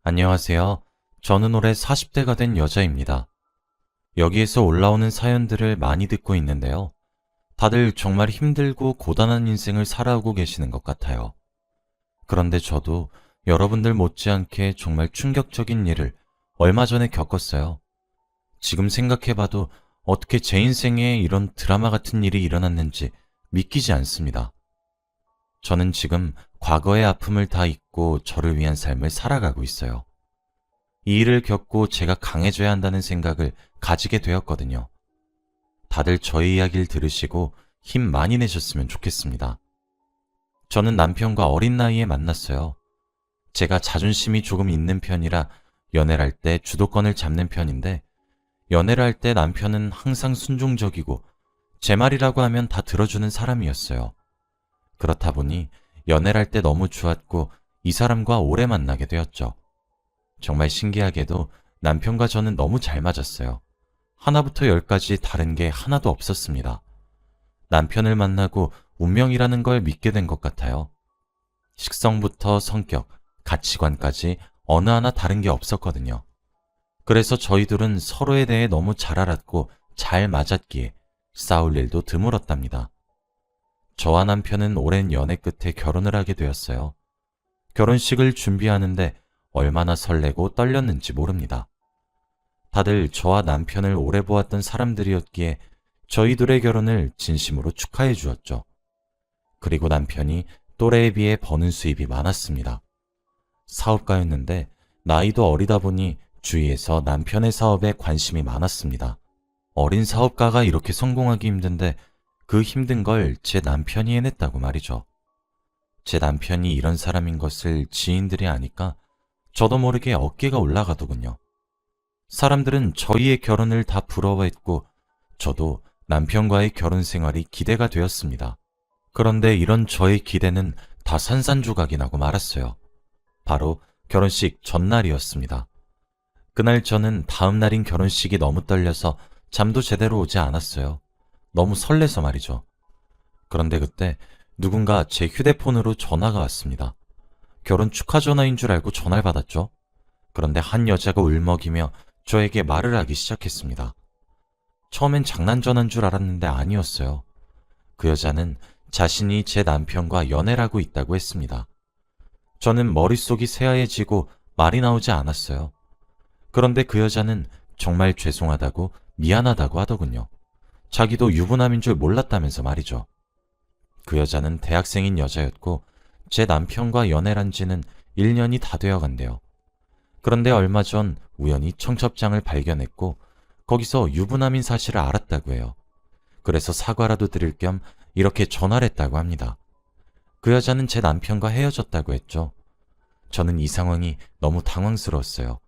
안녕하세요. 저는 올해 40대가 된 여자입니다. 여기에서 올라오는 사연들을 많이 듣고 있는데요. 다들 정말 힘들고 고단한 인생을 살아오고 계시는 것 같아요. 그런데 저도 여러분들 못지않게 정말 충격적인 일을 얼마 전에 겪었어요. 지금 생각해봐도 어떻게 제 인생에 이런 드라마 같은 일이 일어났는지 믿기지 않습니다. 저는 지금 과거의 아픔을 다 잊고 저를 위한 삶을 살아가고 있어요. 이 일을 겪고 제가 강해져야 한다는 생각을 가지게 되었거든요. 다들 저의 이야기를 들으시고 힘 많이 내셨으면 좋겠습니다. 저는 남편과 어린 나이에 만났어요. 제가 자존심이 조금 있는 편이라 연애를 할 때 주도권을 잡는 편인데, 연애를 할 때 남편은 항상 순종적이고 제 말이라고 하면 다 들어주는 사람이었어요. 그렇다 보니 연애를 할 때 너무 좋았고 이 사람과 오래 만나게 되었죠. 정말 신기하게도 남편과 저는 너무 잘 맞았어요. 하나부터 열까지 다른 게 하나도 없었습니다. 남편을 만나고 운명이라는 걸 믿게 된 것 같아요. 식성부터 성격, 가치관까지 어느 하나 다른 게 없었거든요. 그래서 저희 둘은 서로에 대해 너무 잘 알았고 잘 맞았기에 싸울 일도 드물었답니다. 저와 남편은 오랜 연애 끝에 결혼을 하게 되었어요. 결혼식을 준비하는데 얼마나 설레고 떨렸는지 모릅니다. 다들 저와 남편을 오래 보았던 사람들이었기에 저희 둘의 결혼을 진심으로 축하해 주었죠. 그리고 남편이 또래에 비해 버는 수입이 많았습니다. 사업가였는데 나이도 어리다 보니 주위에서 남편의 사업에 관심이 많았습니다. 어린 사업가가 이렇게 성공하기 힘든데 그 힘든 걸 제 남편이 해냈다고 말이죠. 제 남편이 이런 사람인 것을 지인들이 아니까 저도 모르게 어깨가 올라가더군요. 사람들은 저희의 결혼을 다 부러워했고 저도 남편과의 결혼 생활이 기대가 되었습니다. 그런데 이런 저의 기대는 다 산산조각이 나고 말았어요. 바로 결혼식 전날이었습니다. 그날 저는 다음 날인 결혼식이 너무 떨려서 잠도 제대로 오지 않았어요. 너무 설레서 말이죠. 그런데 그때 누군가 제 휴대폰으로 전화가 왔습니다. 결혼 축하 전화인 줄 알고 전화를 받았죠. 그런데 한 여자가 울먹이며 저에게 말을 하기 시작했습니다. 처음엔 장난 전화인 줄 알았는데 아니었어요. 그 여자는 자신이 제 남편과 연애를 하고 있다고 했습니다. 저는 머릿속이 새하얘지고 말이 나오지 않았어요. 그런데 그 여자는 정말 죄송하다고 미안하다고 하더군요. 자기도 유부남인 줄 몰랐다면서 말이죠. 그 여자는 대학생인 여자였고 제 남편과 연애를 한 지는 1년이 다 되어 간대요. 그런데 얼마 전 우연히 청첩장을 발견했고 거기서 유부남인 사실을 알았다고 해요. 그래서 사과라도 드릴 겸 이렇게 전화를 했다고 합니다. 그 여자는 제 남편과 헤어졌다고 했죠. 저는 이 상황이 너무 당황스러웠어요.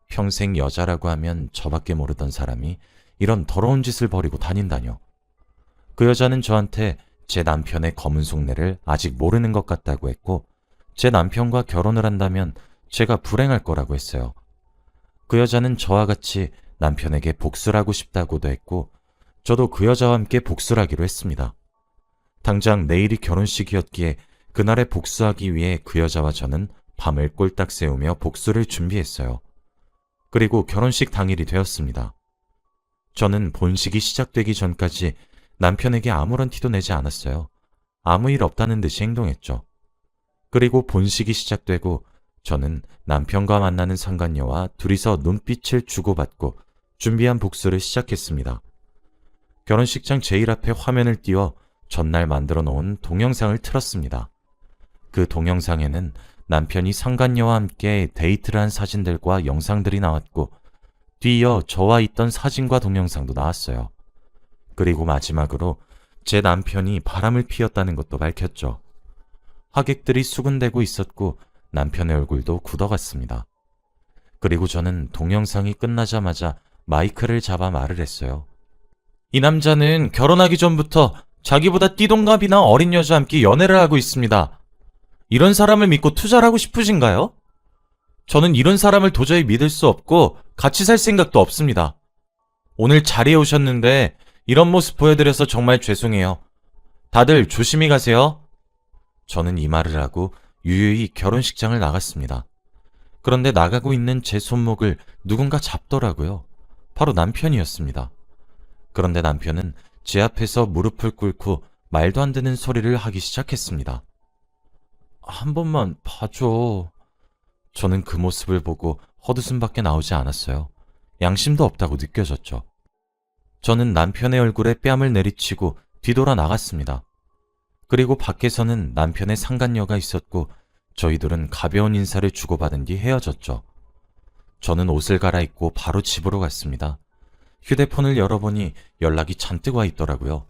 평생 여자라고 하면 저밖에 모르던 사람이 이런 더러운 짓을 벌이고 다닌다뇨. 그 여자는 저한테 제 남편의 검은 속내를 아직 모르는 것 같다고 했고 제 남편과 결혼을 한다면 제가 불행할 거라고 했어요. 그 여자는 저와 같이 남편에게 복수를 하고 싶다고도 했고 저도 그 여자와 함께 복수를 하기로 했습니다. 당장 내일이 결혼식이었기에 그날에 복수하기 위해 그 여자와 저는 밤을 꼴딱 새우며 복수를 준비했어요. 그리고 결혼식 당일이 되었습니다. 저는 본식이 시작되기 전까지 남편에게 아무런 티도 내지 않았어요. 아무 일 없다는 듯이 행동했죠. 그리고 본식이 시작되고 저는 남편과 만나는 상간녀와 둘이서 눈빛을 주고받고 준비한 복수를 시작했습니다. 결혼식장 제일 앞에 화면을 띄워 전날 만들어 놓은 동영상을 틀었습니다. 그 동영상에는 남편이 상간녀와 함께 데이트를 한 사진들과 영상들이 나왔고 뒤이어 저와 있던 사진과 동영상도 나왔어요. 그리고 마지막으로 제 남편이 바람을 피웠다는 것도 밝혔죠. 하객들이 수군대고 있었고 남편의 얼굴도 굳어갔습니다. 그리고 저는 동영상이 끝나자마자 마이크를 잡아 말을 했어요. 이 남자는 결혼하기 전부터 자기보다 띠동갑이나 어린 여자와 함께 연애를 하고 있습니다. 이런 사람을 믿고 투자를 하고 싶으신가요? 저는 이런 사람을 도저히 믿을 수 없고 같이 살 생각도 없습니다. 오늘 자리에 오셨는데 이런 모습 보여드려서 정말 죄송해요. 다들 조심히 가세요. 저는 이 말을 하고 유유히 결혼식장을 나갔습니다. 그런데 나가고 있는 제 손목을 누군가 잡더라고요. 바로 남편이었습니다. 그런데 남편은 제 앞에서 무릎을 꿇고 말도 안 되는 소리를 하기 시작했습니다. 한 번만 봐줘. 저는 그 모습을 보고 헛웃음밖에 나오지 않았어요. 양심도 없다고 느껴졌죠. 저는 남편의 얼굴에 뺨을 내리치고 뒤돌아 나갔습니다. 그리고 밖에서는 남편의 상간녀가 있었고 저희들은 가벼운 인사를 주고받은 뒤 헤어졌죠. 저는 옷을 갈아입고 바로 집으로 갔습니다. 휴대폰을 열어보니 연락이 잔뜩 와 있더라고요.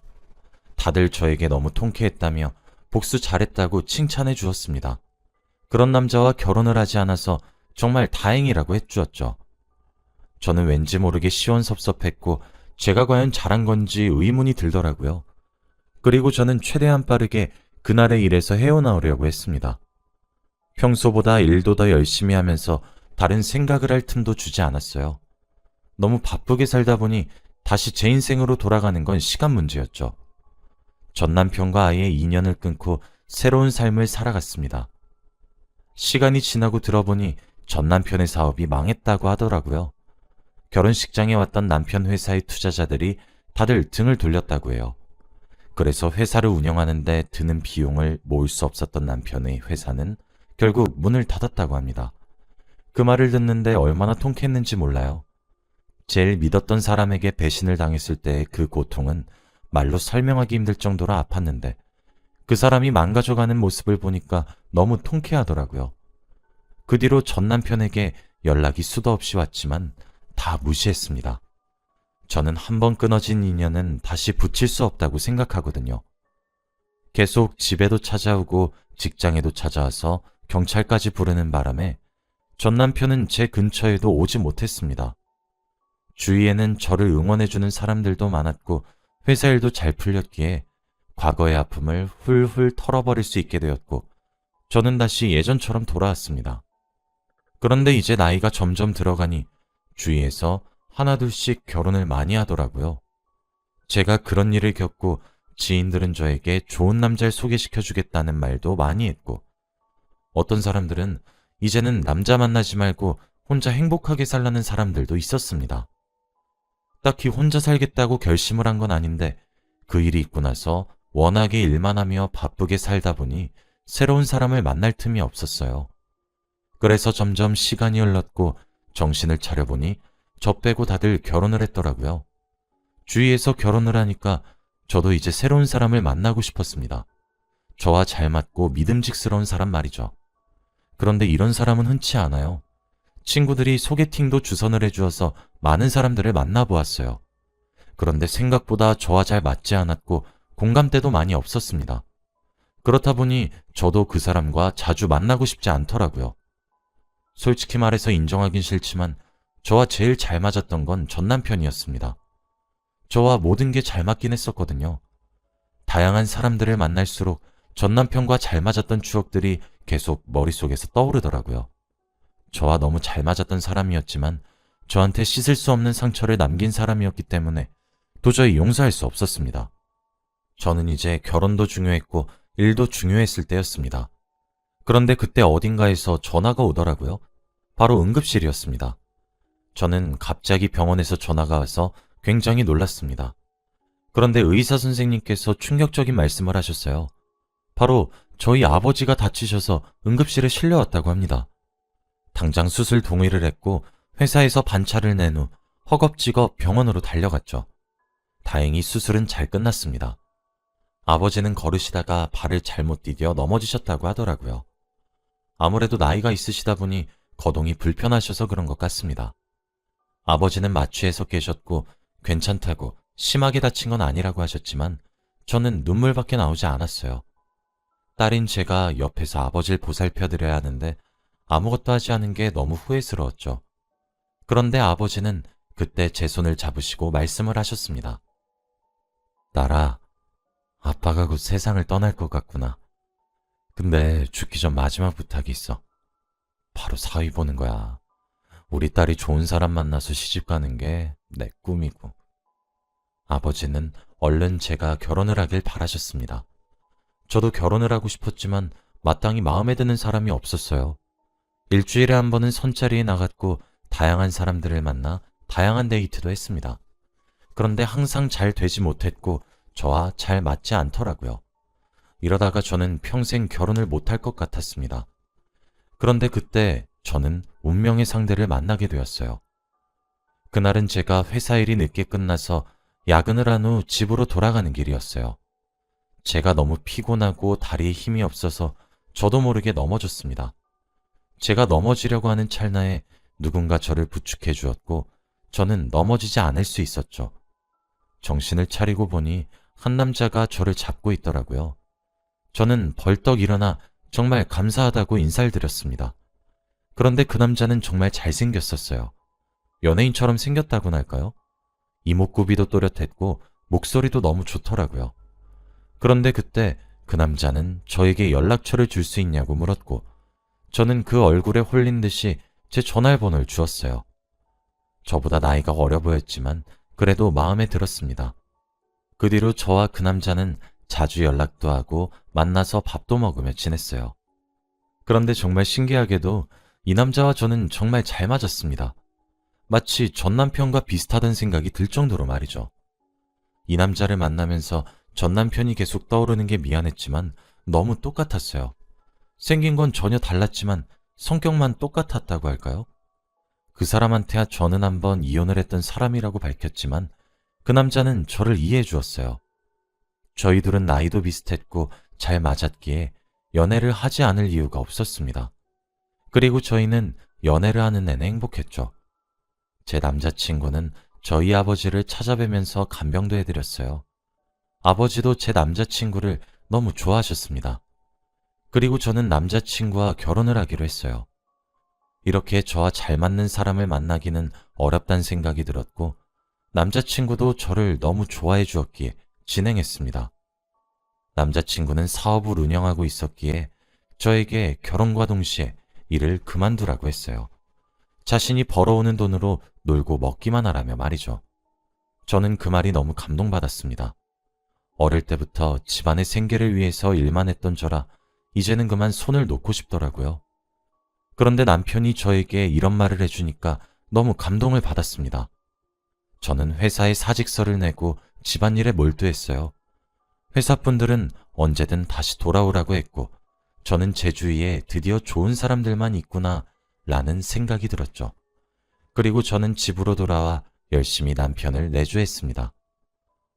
다들 저에게 너무 통쾌했다며 복수 잘했다고 칭찬해 주었습니다. 그런 남자와 결혼을 하지 않아서 정말 다행이라고 해주었죠. 저는 왠지 모르게 시원섭섭했고 제가 과연 잘한 건지 의문이 들더라고요. 그리고 저는 최대한 빠르게 그날의 일에서 헤어나오려고 했습니다. 평소보다 일도 더 열심히 하면서 다른 생각을 할 틈도 주지 않았어요. 너무 바쁘게 살다 보니 다시 제 인생으로 돌아가는 건 시간 문제였죠. 전 남편과 아예 인연을 끊고 새로운 삶을 살아갔습니다. 시간이 지나고 들어보니 전 남편의 사업이 망했다고 하더라고요. 결혼식장에 왔던 남편 회사의 투자자들이 다들 등을 돌렸다고 해요. 그래서 회사를 운영하는데 드는 비용을 모을 수 없었던 남편의 회사는 결국 문을 닫았다고 합니다. 그 말을 듣는데 얼마나 통쾌했는지 몰라요. 제일 믿었던 사람에게 배신을 당했을 때의 그 고통은 말로 설명하기 힘들 정도로 아팠는데 그 사람이 망가져가는 모습을 보니까 너무 통쾌하더라고요. 그 뒤로 전 남편에게 연락이 수도 없이 왔지만 다 무시했습니다. 저는 한 번 끊어진 인연은 다시 붙일 수 없다고 생각하거든요. 계속 집에도 찾아오고 직장에도 찾아와서 경찰까지 부르는 바람에 전 남편은 제 근처에도 오지 못했습니다. 주위에는 저를 응원해주는 사람들도 많았고 회사 일도 잘 풀렸기에 과거의 아픔을 훌훌 털어버릴 수 있게 되었고 저는 다시 예전처럼 돌아왔습니다. 그런데 이제 나이가 점점 들어가니 주위에서 하나둘씩 결혼을 많이 하더라고요. 제가 그런 일을 겪고 지인들은 저에게 좋은 남자를 소개시켜주겠다는 말도 많이 했고 어떤 사람들은 이제는 남자 만나지 말고 혼자 행복하게 살라는 사람들도 있었습니다. 딱히 혼자 살겠다고 결심을 한 건 아닌데 그 일이 있고 나서 워낙에 일만 하며 바쁘게 살다 보니 새로운 사람을 만날 틈이 없었어요. 그래서 점점 시간이 흘렀고 정신을 차려보니 저 빼고 다들 결혼을 했더라고요. 주위에서 결혼을 하니까 저도 이제 새로운 사람을 만나고 싶었습니다. 저와 잘 맞고 믿음직스러운 사람 말이죠. 그런데 이런 사람은 흔치 않아요. 친구들이 소개팅도 주선을 해주어서 많은 사람들을 만나보았어요. 그런데 생각보다 저와 잘 맞지 않았고 공감대도 많이 없었습니다. 그렇다 보니 저도 그 사람과 자주 만나고 싶지 않더라고요. 솔직히 말해서 인정하긴 싫지만 저와 제일 잘 맞았던 건 전 남편이었습니다. 저와 모든 게 잘 맞긴 했었거든요. 다양한 사람들을 만날수록 전 남편과 잘 맞았던 추억들이 계속 머릿속에서 떠오르더라고요. 저와 너무 잘 맞았던 사람이었지만 저한테 씻을 수 없는 상처를 남긴 사람이었기 때문에 도저히 용서할 수 없었습니다. 저는 이제 결혼도 중요했고 일도 중요했을 때였습니다. 그런데 그때 어딘가에서 전화가 오더라고요. 바로 응급실이었습니다. 저는 갑자기 병원에서 전화가 와서 굉장히 놀랐습니다. 그런데 의사 선생님께서 충격적인 말씀을 하셨어요. 바로 저희 아버지가 다치셔서 응급실에 실려왔다고 합니다. 당장 수술 동의를 했고 회사에서 반차를 낸 후 허겁지겁 병원으로 달려갔죠. 다행히 수술은 잘 끝났습니다. 아버지는 걸으시다가 발을 잘못 디뎌 넘어지셨다고 하더라고요. 아무래도 나이가 있으시다 보니 거동이 불편하셔서 그런 것 같습니다. 아버지는 마취해서 계셨고 괜찮다고 심하게 다친 건 아니라고 하셨지만 저는 눈물밖에 나오지 않았어요. 딸인 제가 옆에서 아버지를 보살펴드려야 하는데 아무것도 하지 않은 게 너무 후회스러웠죠. 그런데 아버지는 그때 제 손을 잡으시고 말씀을 하셨습니다. 딸아, 아빠가 곧 세상을 떠날 것 같구나. 근데 죽기 전 마지막 부탁이 있어. 바로 사위 보는 거야. 우리 딸이 좋은 사람 만나서 시집 가는 게 내 꿈이고. 아버지는 얼른 제가 결혼을 하길 바라셨습니다. 저도 결혼을 하고 싶었지만 마땅히 마음에 드는 사람이 없었어요. 일주일에 한 번은 선자리에 나갔고 다양한 사람들을 만나 다양한 데이트도 했습니다. 그런데 항상 잘 되지 못했고 저와 잘 맞지 않더라고요. 이러다가 저는 평생 결혼을 못할 것 같았습니다. 그런데 그때 저는 운명의 상대를 만나게 되었어요. 그날은 제가 회사 일이 늦게 끝나서 야근을 한 후 집으로 돌아가는 길이었어요. 제가 너무 피곤하고 다리에 힘이 없어서 저도 모르게 넘어졌습니다. 제가 넘어지려고 하는 찰나에 누군가 저를 부축해 주었고 저는 넘어지지 않을 수 있었죠. 정신을 차리고 보니 한 남자가 저를 잡고 있더라고요. 저는 벌떡 일어나 정말 감사하다고 인사를 드렸습니다. 그런데 그 남자는 정말 잘생겼었어요. 연예인처럼 생겼다고나 할까요? 이목구비도 또렷했고 목소리도 너무 좋더라고요. 그런데 그때 그 남자는 저에게 연락처를 줄 수 있냐고 물었고 저는 그 얼굴에 홀린 듯이 제 전화번호를 주었어요. 저보다 나이가 어려 보였지만 그래도 마음에 들었습니다. 그 뒤로 저와 그 남자는 자주 연락도 하고 만나서 밥도 먹으며 지냈어요. 그런데 정말 신기하게도 이 남자와 저는 정말 잘 맞았습니다. 마치 전 남편과 비슷하다는 생각이 들 정도로 말이죠. 이 남자를 만나면서 전 남편이 계속 떠오르는 게 미안했지만 너무 똑같았어요. 생긴 건 전혀 달랐지만 성격만 똑같았다고 할까요? 그 사람한테야 저는 한번 이혼을 했던 사람이라고 밝혔지만 그 남자는 저를 이해해 주었어요. 저희 둘은 나이도 비슷했고 잘 맞았기에 연애를 하지 않을 이유가 없었습니다. 그리고 저희는 연애를 하는 내내 행복했죠. 제 남자친구는 저희 아버지를 찾아뵈면서 간병도 해드렸어요. 아버지도 제 남자친구를 너무 좋아하셨습니다. 그리고 저는 남자친구와 결혼을 하기로 했어요. 이렇게 저와 잘 맞는 사람을 만나기는 어렵다는 생각이 들었고 남자친구도 저를 너무 좋아해 주었기에 진행했습니다. 남자친구는 사업을 운영하고 있었기에 저에게 결혼과 동시에 일을 그만두라고 했어요. 자신이 벌어오는 돈으로 놀고 먹기만 하라며 말이죠. 저는 그 말이 너무 감동받았습니다. 어릴 때부터 집안의 생계를 위해서 일만 했던 저라 이제는 그만 손을 놓고 싶더라고요. 그런데 남편이 저에게 이런 말을 해주니까 너무 감동을 받았습니다. 저는 회사에 사직서를 내고 집안일에 몰두했어요. 회사분들은 언제든 다시 돌아오라고 했고 저는 제 주위에 드디어 좋은 사람들만 있구나 라는 생각이 들었죠. 그리고 저는 집으로 돌아와 열심히 남편을 내조했습니다.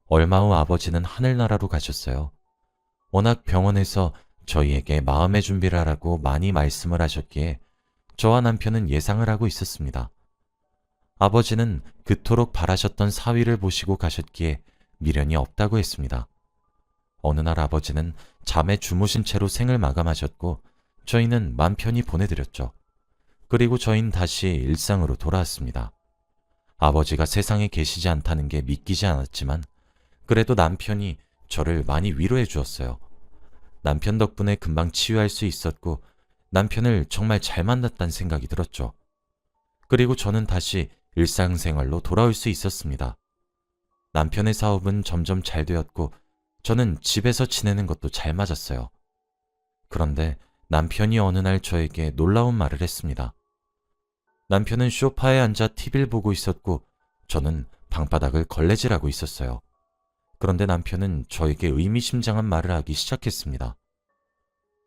얼마 후 아버지는 하늘나라로 가셨어요. 워낙 병원에서 저희에게 마음의 준비를 하라고 많이 말씀을 하셨기에 저와 남편은 예상을 하고 있었습니다. 아버지는 그토록 바라셨던 사위를 보시고 가셨기에 미련이 없다고 했습니다. 어느 날 아버지는 잠에 주무신 채로 생을 마감하셨고 저희는 맘 편히 보내드렸죠. 그리고 저희는 다시 일상으로 돌아왔습니다. 아버지가 세상에 계시지 않다는 게 믿기지 않았지만 그래도 남편이 저를 많이 위로해 주었어요. 남편 덕분에 금방 치유할 수 있었고 남편을 정말 잘 만났다는 생각이 들었죠. 그리고 저는 다시 일상생활로 돌아올 수 있었습니다. 남편의 사업은 점점 잘 되었고 저는 집에서 지내는 것도 잘 맞았어요. 그런데 남편이 어느 날 저에게 놀라운 말을 했습니다. 남편은 소파에 앉아 TV를 보고 있었고 저는 방바닥을 걸레질하고 있었어요. 그런데 남편은 저에게 의미심장한 말을 하기 시작했습니다.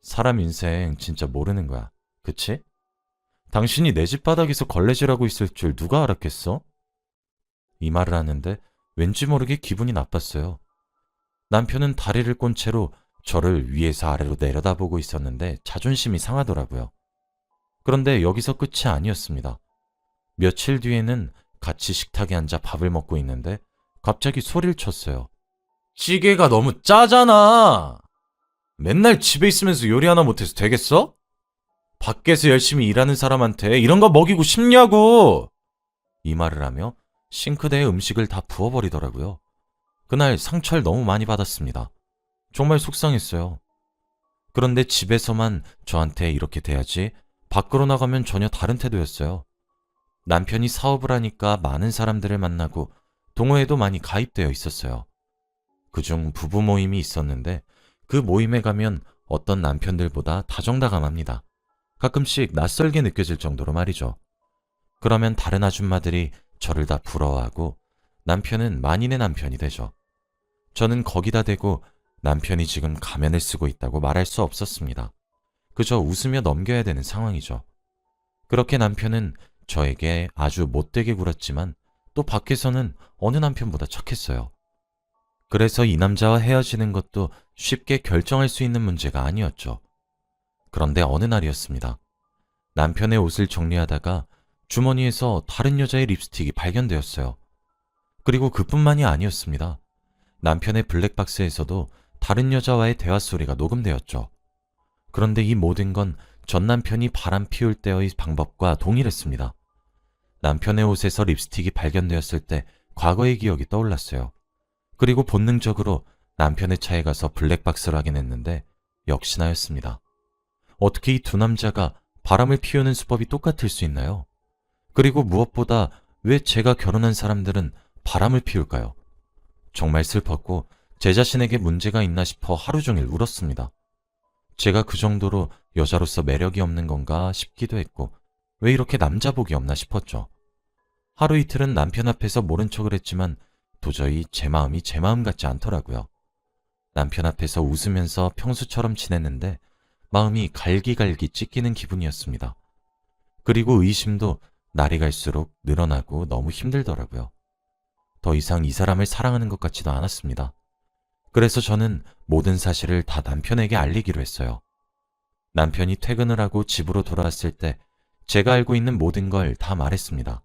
사람 인생 진짜 모르는 거야. 그치? 당신이 내 집 바닥에서 걸레질하고 있을 줄 누가 알았겠어? 이 말을 하는데 왠지 모르게 기분이 나빴어요. 남편은 다리를 꼰 채로 저를 위에서 아래로 내려다보고 있었는데 자존심이 상하더라고요. 그런데 여기서 끝이 아니었습니다. 며칠 뒤에는 같이 식탁에 앉아 밥을 먹고 있는데 갑자기 소리를 쳤어요. 찌개가 너무 짜잖아. 맨날 집에 있으면서 요리 하나 못해서 되겠어? 밖에서 열심히 일하는 사람한테 이런 거 먹이고 싶냐고! 이 말을 하며 싱크대에 음식을 다 부어버리더라고요. 그날 상처를 너무 많이 받았습니다. 정말 속상했어요. 그런데 집에서만 저한테 이렇게 돼야지 밖으로 나가면 전혀 다른 태도였어요. 남편이 사업을 하니까 많은 사람들을 만나고 동호회도 많이 가입되어 있었어요. 그중 부부 모임이 있었는데 그 모임에 가면 어떤 남편들보다 다정다감합니다. 가끔씩 낯설게 느껴질 정도로 말이죠. 그러면 다른 아줌마들이 저를 다 부러워하고 남편은 만인의 남편이 되죠. 저는 거기다 대고 남편이 지금 가면을 쓰고 있다고 말할 수 없었습니다. 그저 웃으며 넘겨야 되는 상황이죠. 그렇게 남편은 저에게 아주 못되게 굴었지만 또 밖에서는 어느 남편보다 착했어요. 그래서 이 남자와 헤어지는 것도 쉽게 결정할 수 있는 문제가 아니었죠. 그런데 어느 날이었습니다. 남편의 옷을 정리하다가 주머니에서 다른 여자의 립스틱이 발견되었어요. 그리고 그뿐만이 아니었습니다. 남편의 블랙박스에서도 다른 여자와의 대화 소리가 녹음되었죠. 그런데 이 모든 건 전 남편이 바람 피울 때의 방법과 동일했습니다. 남편의 옷에서 립스틱이 발견되었을 때 과거의 기억이 떠올랐어요. 그리고 본능적으로 남편의 차에 가서 블랙박스를 확인했는데 역시나였습니다. 어떻게 이 두 남자가 바람을 피우는 수법이 똑같을 수 있나요? 그리고 무엇보다 왜 제가 결혼한 사람들은 바람을 피울까요? 정말 슬펐고 제 자신에게 문제가 있나 싶어 하루 종일 울었습니다. 제가 그 정도로 여자로서 매력이 없는 건가 싶기도 했고 왜 이렇게 남자복이 없나 싶었죠. 하루 이틀은 남편 앞에서 모른 척을 했지만 도저히 제 마음이 제 마음 같지 않더라고요. 남편 앞에서 웃으면서 평소처럼 지냈는데 마음이 갈기갈기 찢기는 기분이었습니다. 그리고 의심도 날이 갈수록 늘어나고 너무 힘들더라고요. 더 이상 이 사람을 사랑하는 것 같지도 않았습니다. 그래서 저는 모든 사실을 다 남편에게 알리기로 했어요. 남편이 퇴근을 하고 집으로 돌아왔을 때 제가 알고 있는 모든 걸 다 말했습니다.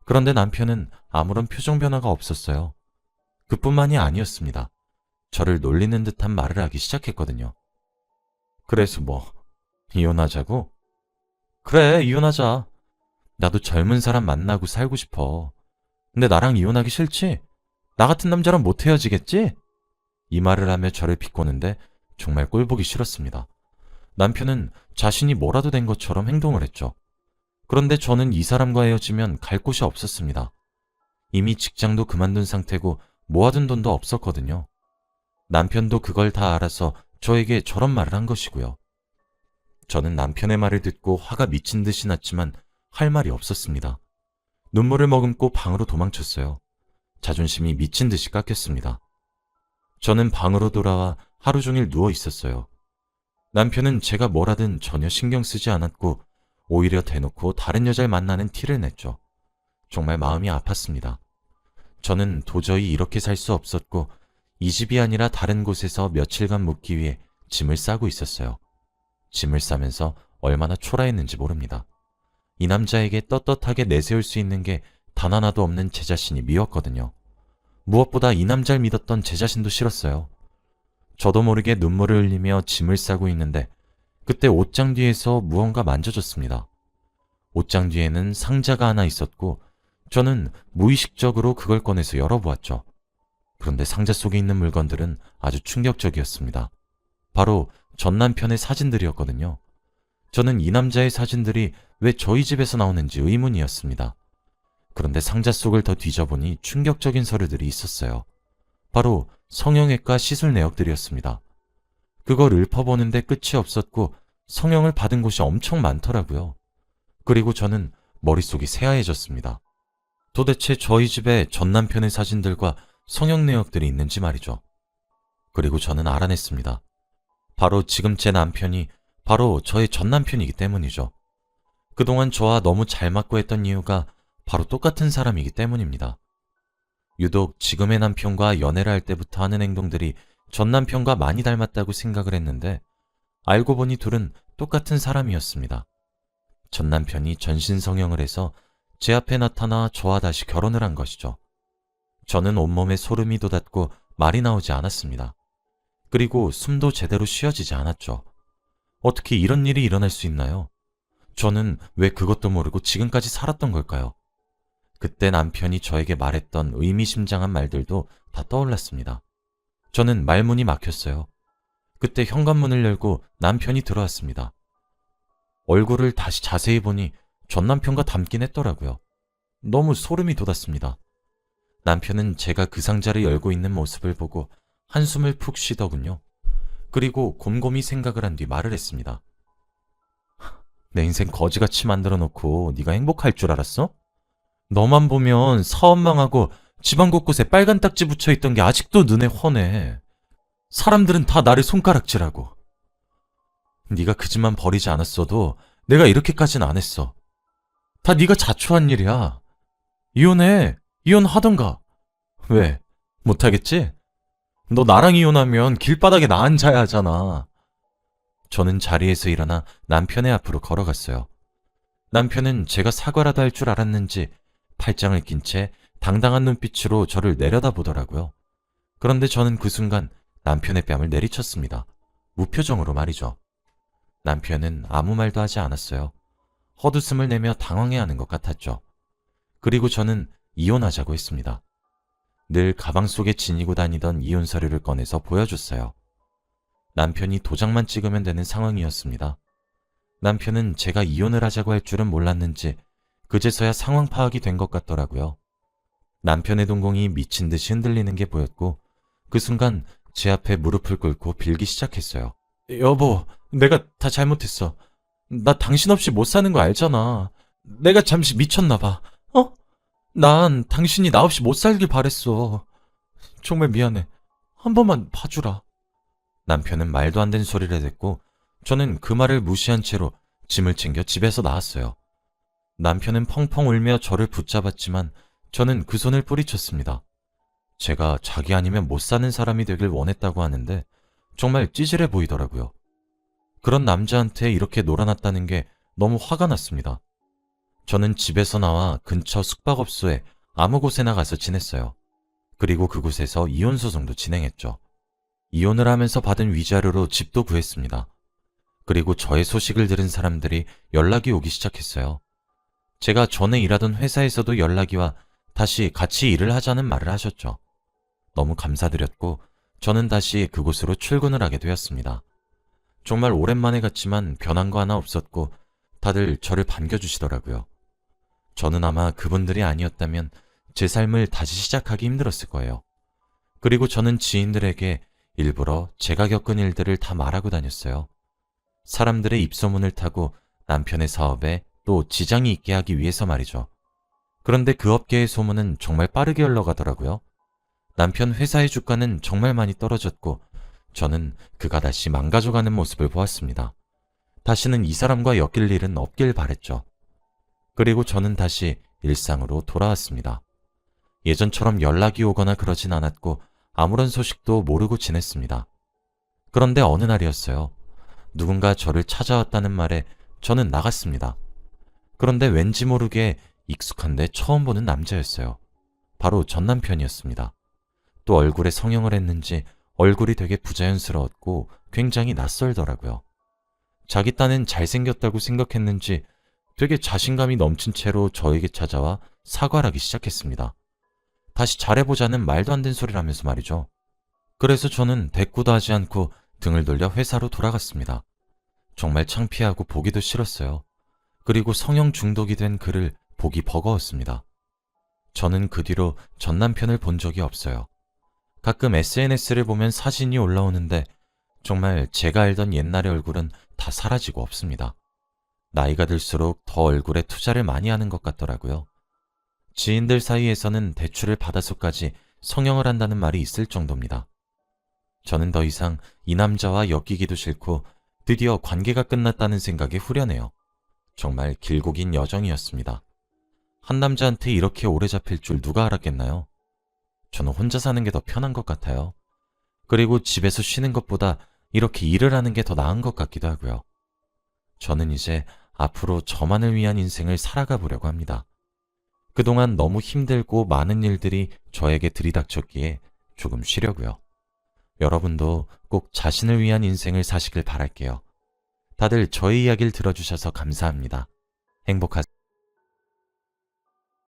그런데 남편은 아무런 표정 변화가 없었어요. 그뿐만이 아니었습니다. 저를 놀리는 듯한 말을 하기 시작했거든요. 그래서 뭐, 이혼하자고? 그래, 이혼하자. 나도 젊은 사람 만나고 살고 싶어. 근데 나랑 이혼하기 싫지? 나 같은 남자랑 못 헤어지겠지? 이 말을 하며 저를 비꼬는데 정말 꼴보기 싫었습니다. 남편은 자신이 뭐라도 된 것처럼 행동을 했죠. 그런데 저는 이 사람과 헤어지면 갈 곳이 없었습니다. 이미 직장도 그만둔 상태고 모아둔 돈도 없었거든요. 남편도 그걸 다 알아서 저에게 저런 말을 한 것이고요. 저는 남편의 말을 듣고 화가 미친 듯이 났지만 할 말이 없었습니다. 눈물을 머금고 방으로 도망쳤어요. 자존심이 미친 듯이 깎였습니다. 저는 방으로 돌아와 하루 종일 누워 있었어요. 남편은 제가 뭘 하든 전혀 신경 쓰지 않았고 오히려 대놓고 다른 여자를 만나는 티를 냈죠. 정말 마음이 아팠습니다. 저는 도저히 이렇게 살 수 없었고 이 집이 아니라 다른 곳에서 며칠간 묵기 위해 짐을 싸고 있었어요. 짐을 싸면서 얼마나 초라했는지 모릅니다. 이 남자에게 떳떳하게 내세울 수 있는 게 단 하나도 없는 제 자신이 미웠거든요. 무엇보다 이 남자를 믿었던 제 자신도 싫었어요. 저도 모르게 눈물을 흘리며 짐을 싸고 있는데 그때 옷장 뒤에서 무언가 만져졌습니다. 옷장 뒤에는 상자가 하나 있었고 저는 무의식적으로 그걸 꺼내서 열어보았죠. 그런데 상자 속에 있는 물건들은 아주 충격적이었습니다. 바로 전 남편의 사진들이었거든요. 저는 이 남자의 사진들이 왜 저희 집에서 나오는지 의문이었습니다. 그런데 상자 속을 더 뒤져보니 충격적인 서류들이 있었어요. 바로 성형외과 시술 내역들이었습니다. 그걸 읊어보는데 끝이 없었고 성형을 받은 곳이 엄청 많더라고요. 그리고 저는 머릿속이 새하얘졌습니다. 도대체 저희 집에 전 남편의 사진들과 성형 내역들이 있는지 말이죠. 그리고 저는 알아냈습니다. 바로 지금 제 남편이 바로 저의 전 남편이기 때문이죠. 그동안 저와 너무 잘 맞고 했던 이유가 바로 똑같은 사람이기 때문입니다. 유독 지금의 남편과 연애를 할 때부터 하는 행동들이 전 남편과 많이 닮았다고 생각을 했는데 알고 보니 둘은 똑같은 사람이었습니다. 전 남편이 전신 성형을 해서 제 앞에 나타나 저와 다시 결혼을 한 것이죠. 저는 온몸에 소름이 돋았고 말이 나오지 않았습니다. 그리고 숨도 제대로 쉬어지지 않았죠. 어떻게 이런 일이 일어날 수 있나요? 저는 왜 그것도 모르고 지금까지 살았던 걸까요? 그때 남편이 저에게 말했던 의미심장한 말들도 다 떠올랐습니다. 저는 말문이 막혔어요. 그때 현관문을 열고 남편이 들어왔습니다. 얼굴을 다시 자세히 보니 전 남편과 닮긴 했더라고요. 너무 소름이 돋았습니다. 남편은 제가 그 상자를 열고 있는 모습을 보고 한숨을 푹 쉬더군요. 그리고 곰곰이 생각을 한 뒤 말을 했습니다. 내 인생 거지같이 만들어 놓고 네가 행복할 줄 알았어? 너만 보면 사업 망하고 집안 곳곳에 빨간 딱지 붙여 있던 게 아직도 눈에 훤해. 사람들은 다 나를 손가락질하고. 네가 그 집만 버리지 않았어도 내가 이렇게까진 안 했어. 다 네가 자초한 일이야. 이혼해. 이혼하던가. 왜? 못하겠지? 너 나랑 이혼하면 길바닥에 나 앉아야 하잖아. 저는 자리에서 일어나 남편의 앞으로 걸어갔어요. 남편은 제가 사과라도 할 줄 알았는지 팔짱을 낀 채 당당한 눈빛으로 저를 내려다보더라고요. 그런데 저는 그 순간 남편의 뺨을 내리쳤습니다. 무표정으로 말이죠. 남편은 아무 말도 하지 않았어요. 헛웃음을 내며 당황해하는 것 같았죠. 그리고 저는 이혼하자고 했습니다. 늘 가방 속에 지니고 다니던 이혼 서류를 꺼내서 보여줬어요. 남편이 도장만 찍으면 되는 상황이었습니다. 남편은 제가 이혼을 하자고 할 줄은 몰랐는지 그제서야 상황 파악이 된 것 같더라고요. 남편의 동공이 미친 듯이 흔들리는 게 보였고 그 순간 제 앞에 무릎을 꿇고 빌기 시작했어요. 여보, 내가 다 잘못했어. 나 당신 없이 못 사는 거 알잖아. 내가 잠시 미쳤나 봐. 난 당신이 나 없이 못 살길 바랬어. 정말 미안해. 한 번만 봐주라. 남편은 말도 안 되는 소리를 했고 저는 그 말을 무시한 채로 짐을 챙겨 집에서 나왔어요. 남편은 펑펑 울며 저를 붙잡았지만 저는 그 손을 뿌리쳤습니다. 제가 자기 아니면 못 사는 사람이 되길 원했다고 하는데 정말 찌질해 보이더라고요. 그런 남자한테 이렇게 놀아났다는 게 너무 화가 났습니다. 저는 집에서 나와 근처 숙박업소에 아무 곳에나 가서 지냈어요. 그리고 그곳에서 이혼소송도 진행했죠. 이혼을 하면서 받은 위자료로 집도 구했습니다. 그리고 저의 소식을 들은 사람들이 연락이 오기 시작했어요. 제가 전에 일하던 회사에서도 연락이 와 다시 같이 일을 하자는 말을 하셨죠. 너무 감사드렸고 저는 다시 그곳으로 출근을 하게 되었습니다. 정말 오랜만에 갔지만 변한 거 하나 없었고 다들 저를 반겨주시더라고요. 저는 아마 그분들이 아니었다면 제 삶을 다시 시작하기 힘들었을 거예요. 그리고 저는 지인들에게 일부러 제가 겪은 일들을 다 말하고 다녔어요. 사람들의 입소문을 타고 남편의 사업에 또 지장이 있게 하기 위해서 말이죠. 그런데 그 업계의 소문은 정말 빠르게 흘러가더라고요. 남편 회사의 주가는 정말 많이 떨어졌고 저는 그가 다시 망가져가는 모습을 보았습니다. 다시는 이 사람과 엮일 일은 없길 바랬죠. 그리고 저는 다시 일상으로 돌아왔습니다. 예전처럼 연락이 오거나 그러진 않았고 아무런 소식도 모르고 지냈습니다. 그런데 어느 날이었어요. 누군가 저를 찾아왔다는 말에 저는 나갔습니다. 그런데 왠지 모르게 익숙한데 처음 보는 남자였어요. 바로 전 남편이었습니다. 또 얼굴에 성형을 했는지 얼굴이 되게 부자연스러웠고 굉장히 낯설더라고요. 자기 딴엔 잘생겼다고 생각했는지 되게 자신감이 넘친 채로 저에게 찾아와 사과를 하기 시작했습니다. 다시 잘해보자는 말도 안 되는 소리를 하면서 말이죠. 그래서 저는 대꾸도 하지 않고 등을 돌려 회사로 돌아갔습니다. 정말 창피하고 보기도 싫었어요. 그리고 성형 중독이 된 그를 보기 버거웠습니다. 저는 그 뒤로 전 남편을 본 적이 없어요. 가끔 SNS를 보면 사진이 올라오는데 정말 제가 알던 옛날의 얼굴은 다 사라지고 없습니다. 나이가 들수록 더 얼굴에 투자를 많이 하는 것 같더라고요. 지인들 사이에서는 대출을 받아서까지 성형을 한다는 말이 있을 정도입니다. 저는 더 이상 이 남자와 엮이기도 싫고 드디어 관계가 끝났다는 생각에 후련해요. 정말 길고 긴 여정이었습니다. 한 남자한테 이렇게 오래 잡힐 줄 누가 알았겠나요? 저는 혼자 사는 게 더 편한 것 같아요. 그리고 집에서 쉬는 것보다 이렇게 일을 하는 게 더 나은 것 같기도 하고요. 저는 이제 앞으로 저만을 위한 인생을 살아가 보려고 합니다. 그동안 너무 힘들고 많은 일들이 저에게 들이닥쳤기에 조금 쉬려고요. 여러분도 꼭 자신을 위한 인생을 사시길 바랄게요. 다들 저의 이야기를 들어주셔서 감사합니다. 행복하세요.